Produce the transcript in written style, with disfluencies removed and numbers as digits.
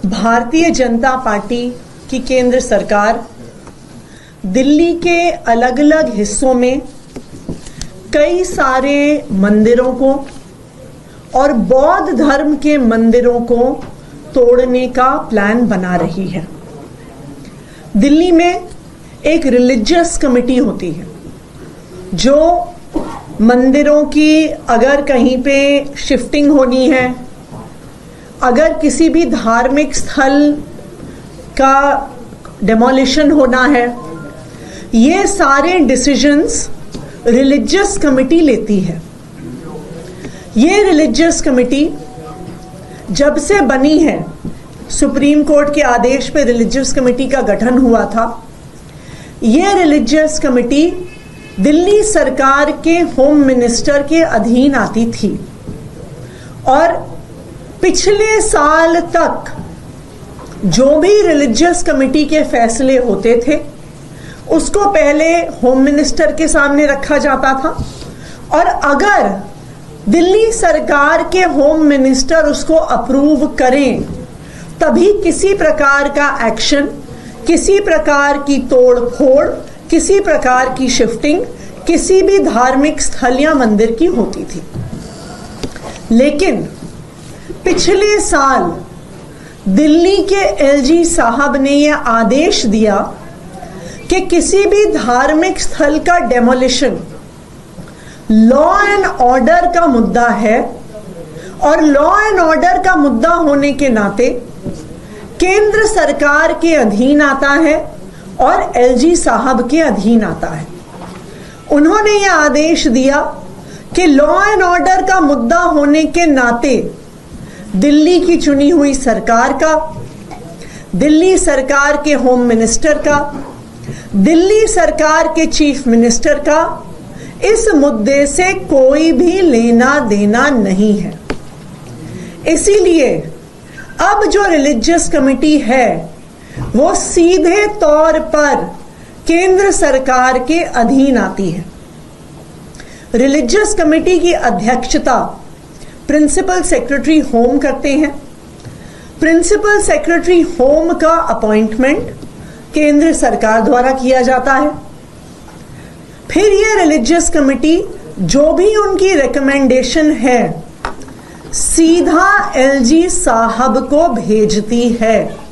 Bharatiya Janata party की केंद्र सरकार दिल्ली के अलग अलग हिस्सों में कई सारे मंदिरों को और बौद्ध धर्म के मंदिरों को तोड़ने का प्लान बना रही है। दिल्ली में एक रिलीजियस कमेटी होती है जो मंदिरों की अगर कहीं पे शिफ्टिंग होनी है, अगर किसी भी धार्मिक स्थल का डेमोलिशन होना है, ये सारे डिसीजंस रिलीजियस कमेटी लेती है। ये रिलीजियस कमेटी जब से बनी है, सुप्रीम कोर्ट के आदेश पे रिलीजियस कमेटी का गठन हुआ था। ये रिलीजियस कमेटी दिल्ली सरकार के होम मिनिस्टर के अधीन आती थी और पिछले साल तक जो भी रिलीजियस कमेटी के फैसले होते थे उसको पहले होम मिनिस्टर के सामने रखा जाता था और अगर दिल्ली सरकार के होम मिनिस्टर उसको अप्रूव करें तभी किसी प्रकार का एक्शन, किसी प्रकार की तोड़ फोड़, किसी प्रकार की शिफ्टिंग किसी भी धार्मिक स्थल या मंदिर की होती थी। लेकिन पिछले साल दिल्ली के एलजी साहब ने यह आदेश दिया कि किसी भी धार्मिक स्थल का डेमोलिशन लॉ एंड ऑर्डर का मुद्दा है और लॉ एंड ऑर्डर का मुद्दा होने के नाते केंद्र सरकार के अधीन आता है और एलजी साहब के अधीन आता है। उन्होंने यह आदेश दिया कि लॉ एंड ऑर्डर का मुद्दा होने के नाते दिल्ली की चुनी हुई सरकार का, दिल्ली सरकार के होम मिनिस्टर का, दिल्ली सरकार के चीफ मिनिस्टर का इस मुद्दे से कोई भी लेना देना नहीं है। इसीलिए अब जो रिलीजियस कमेटी है वो सीधे तौर पर केंद्र सरकार के अधीन आती है। रिलीजियस कमेटी की अध्यक्षता प्रिंसिपल सेक्रेटरी होम करते हैं। प्रिंसिपल सेक्रेटरी होम का अपॉइंटमेंट केंद्र सरकार द्वारा किया जाता है। फिर ये रिलीजियस कमेटी जो भी उनकी रिकमेंडेशन है सीधा एलजी साहब को भेजती है।